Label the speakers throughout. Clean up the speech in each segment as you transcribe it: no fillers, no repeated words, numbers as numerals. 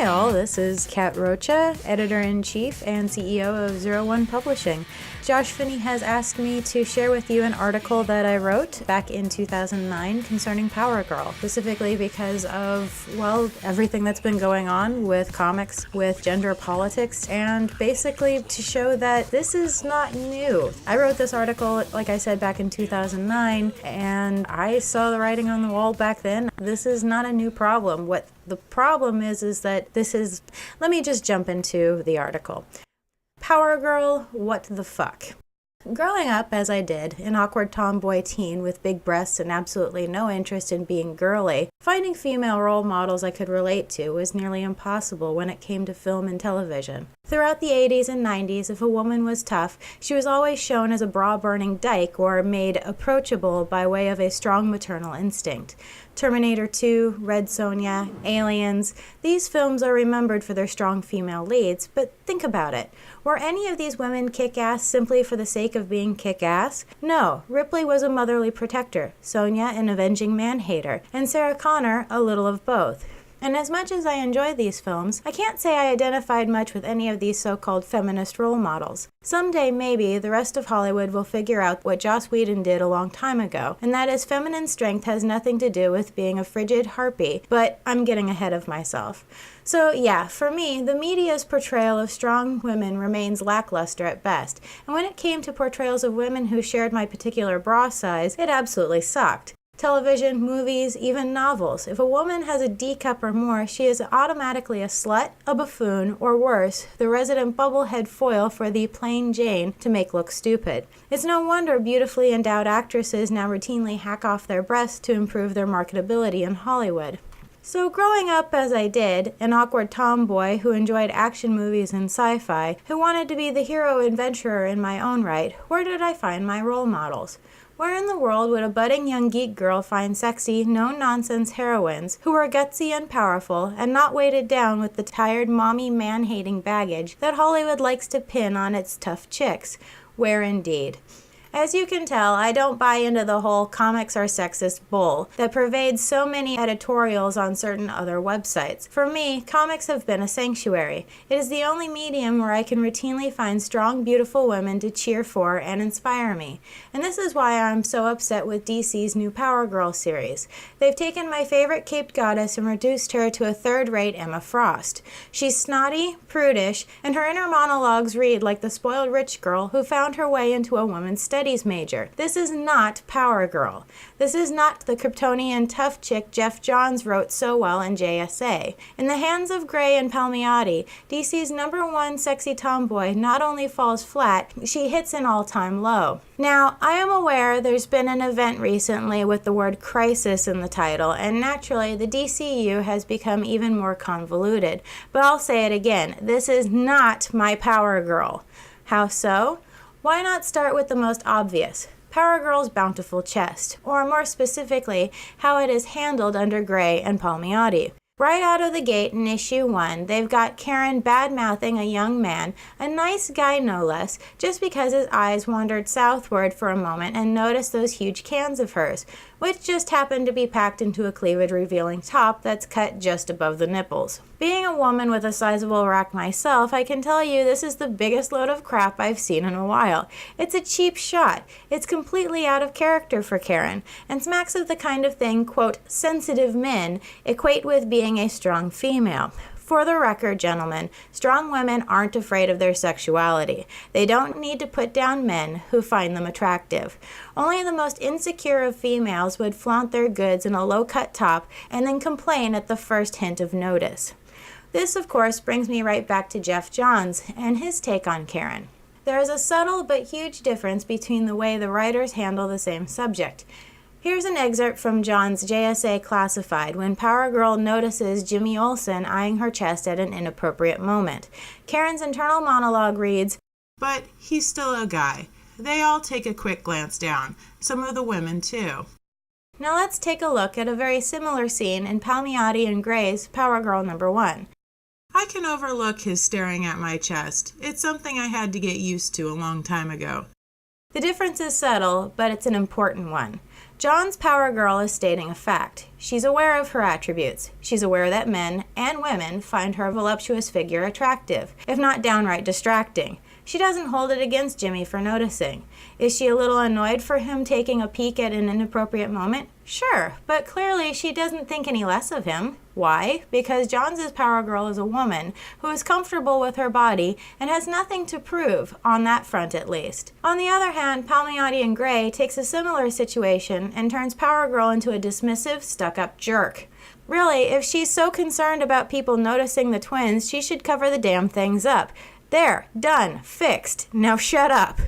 Speaker 1: Hi all, this is Kat Rocha, Editor-in-Chief and CEO of 01 Publishing. Josh Finney has asked me to share with you an article that I wrote back in 2009 concerning Power Girl, specifically because of, well, everything that's been going on with comics, with gender politics, and basically to show that this is not new. I wrote this article, like I said, back in 2009, and I saw the writing on the wall back then. This is not a new problem. What the problem is that let me just jump into the article. Power Girl, what the fuck? Growing up, as I did, an awkward tomboy teen with big breasts and absolutely no interest in being girly, finding female role models I could relate to was nearly impossible when it came to film and television. Throughout the 80s and 90s, if a woman was tough, she was always shown as a bra-burning dyke or made approachable by way of a strong maternal instinct. Terminator 2, Red Sonja, Aliens, these films are remembered for their strong female leads, but think about it. Were any of these women kick-ass simply for the sake of being kick-ass? No, Ripley was a motherly protector, Sonja an avenging man-hater, and Sarah Connor a little of both. And as much as I enjoy these films, I can't say I identified much with any of these so-called feminist role models. Someday, maybe, the rest of Hollywood will figure out what Joss Whedon did a long time ago, and that is feminine strength has nothing to do with being a frigid harpy, but I'm getting ahead of myself. So yeah, for me, the media's portrayal of strong women remains lackluster at best, and when it came to portrayals of women who shared my particular bra size, it absolutely sucked. Television, movies, even novels. If a woman has a D cup or more, she is automatically a slut, a buffoon, or worse, the resident bubblehead foil for the plain Jane to make look stupid. It's no wonder beautifully endowed actresses now routinely hack off their breasts to improve their marketability in Hollywood. So growing up as I did, an awkward tomboy who enjoyed action movies and sci-fi, who wanted to be the hero adventurer in my own right, where did I find my role models? Where in the world would a budding young geek girl find sexy, no-nonsense heroines who were gutsy and powerful and not weighted down with the tired mommy man-hating baggage that Hollywood likes to pin on its tough chicks? Where indeed? As you can tell, I don't buy into the whole comics are sexist bull that pervades so many editorials on certain other websites. For me, comics have been a sanctuary. It is the only medium where I can routinely find strong, beautiful women to cheer for and inspire me. And this is why I'm so upset with DC's new Power Girl series. They've taken my favorite caped goddess and reduced her to a third-rate Emma Frost. She's snotty, prudish, and her inner monologues read like the spoiled rich girl who found her way into a woman's study major. This is not Power Girl. This is not the Kryptonian tough chick Jeff Johns wrote so well in JSA. In the hands of Gray and Palmiotti, DC's #1 sexy tomboy not only falls flat, she hits an all-time low. Now, I am aware there's been an event recently with the word crisis in the title, and naturally the DCU has become even more convoluted. But I'll say it again, this is not my Power Girl. How so? Why not start with the most obvious, Power Girl's bountiful chest, or more specifically, how it is handled under Gray and Palmiotti. Right out of the gate in issue 1, they've got Karen bad-mouthing a young man, a nice guy no less, just because his eyes wandered southward for a moment and noticed those huge cans of hers, which just happened to be packed into a cleavage-revealing top that's cut just above the nipples. Being a woman with a sizable rack myself, I can tell you this is the biggest load of crap I've seen in a while. It's a cheap shot. It's completely out of character for Karen, and smacks of the kind of thing, quote, sensitive men equate with being a strong female. For the record, gentlemen, strong women aren't afraid of their sexuality. They don't need to put down men who find them attractive. Only the most insecure of females would flaunt their goods in a low-cut top and then complain at the first hint of notice. This, of course, brings me right back to Jeff Johns and his take on Karen. There is a subtle but huge difference between the way the writers handle the same subject. Here's an excerpt from John's JSA Classified when Power Girl notices Jimmy Olsen eyeing her chest at an inappropriate moment. Karen's internal monologue reads,
Speaker 2: "But he's still a guy. They all take a quick glance down. Some of the women, too."
Speaker 1: Now let's take a look at a very similar scene in Palmiotti and Gray's Power Girl #1.
Speaker 2: "I can overlook his staring at my chest. It's something I had to get used to a long time ago."
Speaker 1: The difference is subtle, but it's an important one. John's Power Girl is stating a fact. She's aware of her attributes. She's aware that men and women find her voluptuous figure attractive, if not downright distracting. She doesn't hold it against Jimmy for noticing. Is she a little annoyed for him taking a peek at an inappropriate moment? Sure, but clearly she doesn't think any less of him. Why? Because John's Power Girl is a woman who is comfortable with her body and has nothing to prove, on that front at least. On the other hand, Palmiotti and Gray takes a similar situation and turns Power Girl into a dismissive, stuck-up jerk. Really, if she's so concerned about people noticing the twins, she should cover the damn things up. There, done, fixed. Now shut up.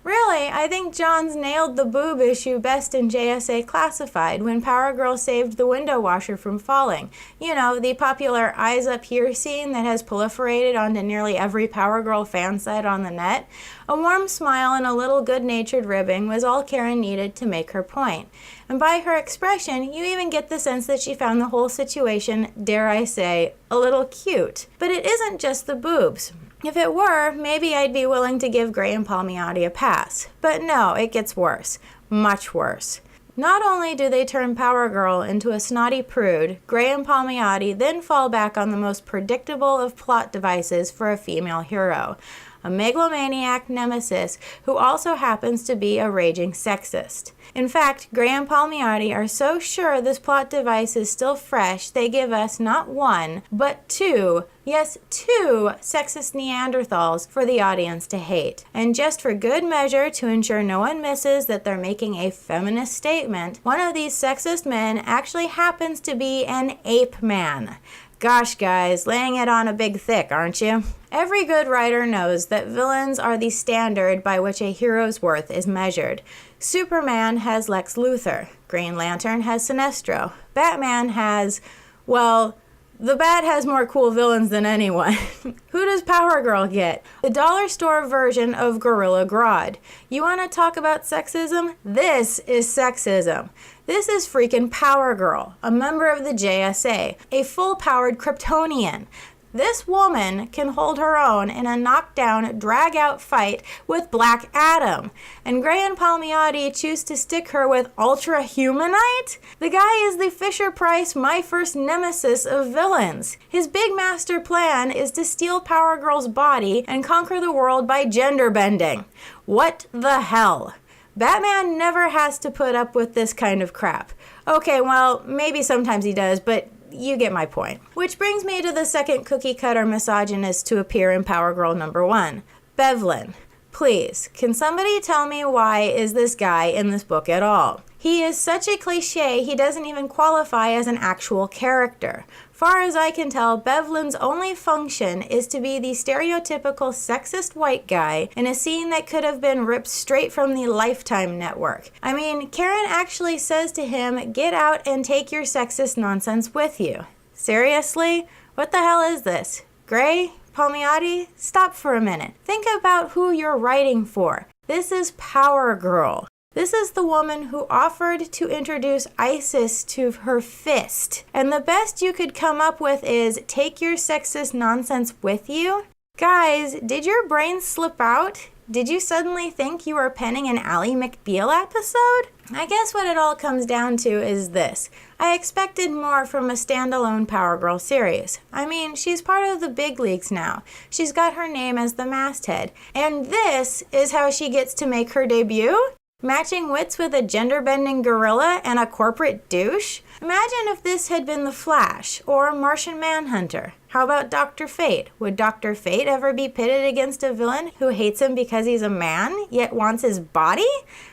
Speaker 1: Really, I think Johns nailed the boob issue best in JSA Classified when Power Girl saved the window washer from falling. You know, the popular eyes up here scene that has proliferated onto nearly every Power Girl fan site on the net. A warm smile and a little good-natured ribbing was all Karen needed to make her point. And by her expression, you even get the sense that she found the whole situation, dare I say, a little cute. But it isn't just the boobs. If it were, maybe I'd be willing to give Gray and Palmiotti a pass. But no, it gets worse. Much worse. Not only do they turn Power Girl into a snotty prude, Gray and Palmiotti then fall back on the most predictable of plot devices for a female hero. A megalomaniac nemesis who also happens to be a raging sexist. In fact, Gray and Palmiotti are so sure this plot device is still fresh, they give us not one, but two, yes, two sexist Neanderthals for the audience to hate. And just for good measure, to ensure no one misses that they're making a feminist statement, one of these sexist men actually happens to be an ape man. Gosh, guys, laying it on a big thick, aren't you? Every good writer knows that villains are the standard by which a hero's worth is measured. Superman has Lex Luthor. Green Lantern has Sinestro. Batman has, well, the Bat has more cool villains than anyone. Who does Power Girl get? The dollar store version of Gorilla Grodd. You want to talk about sexism? This is sexism. This is freaking Power Girl, a member of the JSA, a full-powered Kryptonian. This woman can hold her own in a knockdown, drag-out fight with Black Adam. And Gray and Palmiotti choose to stick her with Ultra Humanite? The guy is the Fisher-Price My First Nemesis of villains. His big master plan is to steal Power Girl's body and conquer the world by gender bending. What the hell? Batman never has to put up with this kind of crap. Okay, well, maybe sometimes he does, but you get my point. Which brings me to the second cookie-cutter misogynist to appear in Power Girl #1, Bevlin. Please, can somebody tell me why is this guy in this book at all? He is such a cliche, he doesn't even qualify as an actual character. Far as I can tell, Bevlin's only function is to be the stereotypical sexist white guy in a scene that could have been ripped straight from the Lifetime network. I mean, Karen actually says to him, "Get out and take your sexist nonsense with you." Seriously? What the hell is this? Gray? Palmiotti? Stop for a minute. Think about who you're writing for. This is Power Girl. This is the woman who offered to introduce ISIS to her fist. And the best you could come up with is, take your sexist nonsense with you? Guys, did your brain slip out? Did you suddenly think you were penning an Ally McBeal episode? I guess what it all comes down to is this. I expected more from a standalone Power Girl series. I mean, she's part of the big leagues now. She's got her name as the masthead. And this is how she gets to make her debut? Matching wits with a gender-bending gorilla and a corporate douche? Imagine if this had been The Flash or Martian Manhunter. How about Dr. Fate? Would Dr. Fate ever be pitted against a villain who hates him because he's a man, yet wants his body?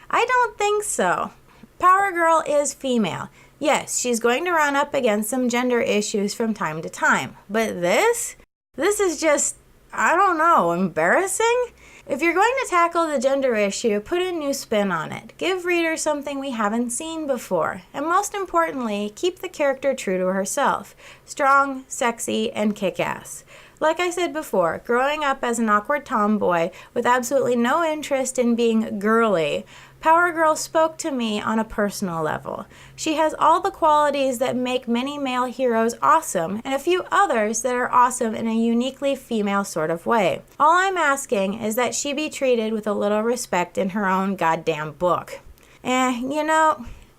Speaker 1: I don't think so. Power Girl is female. Yes, she's going to run up against some gender issues from time to time. But this is just, I don't know, embarrassing? If you're going to tackle the gender issue, put a new spin on it. Give readers something we haven't seen before. And most importantly, keep the character true to herself. Strong, sexy, and kick-ass. Like I said before, growing up as an awkward tomboy with absolutely no interest in being girly, Power Girl spoke to me on a personal level. She has all the qualities that make many male heroes awesome, and a few others that are awesome in a uniquely female sort of way. All I'm asking is that she be treated with a little respect in her own goddamn book.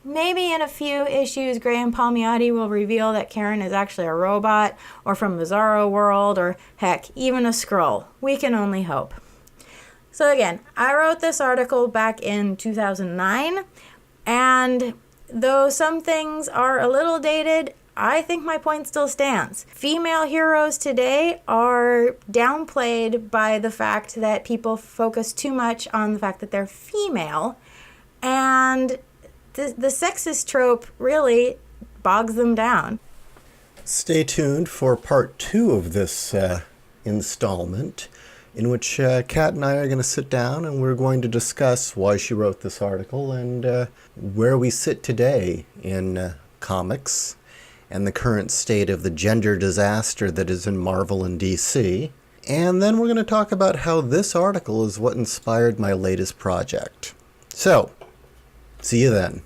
Speaker 1: Maybe in a few issues, Graham Palmiotti will reveal that Karen is actually a robot, or from Bizarro World, or heck, even a Skrull. We can only hope. So again, I wrote this article back in 2009, and though some things are a little dated, I think my point still stands. Female heroes today are downplayed by the fact that people focus too much on the fact that they're female, and the sexist trope really bogs them down.
Speaker 3: Stay tuned for part 2 of this installment, in which Kat and I are going to sit down and we're going to discuss why she wrote this article and where we sit today in comics and the current state of the gender disaster that is in Marvel and DC. And then we're going to talk about how this article is what inspired my latest project. So, see you then.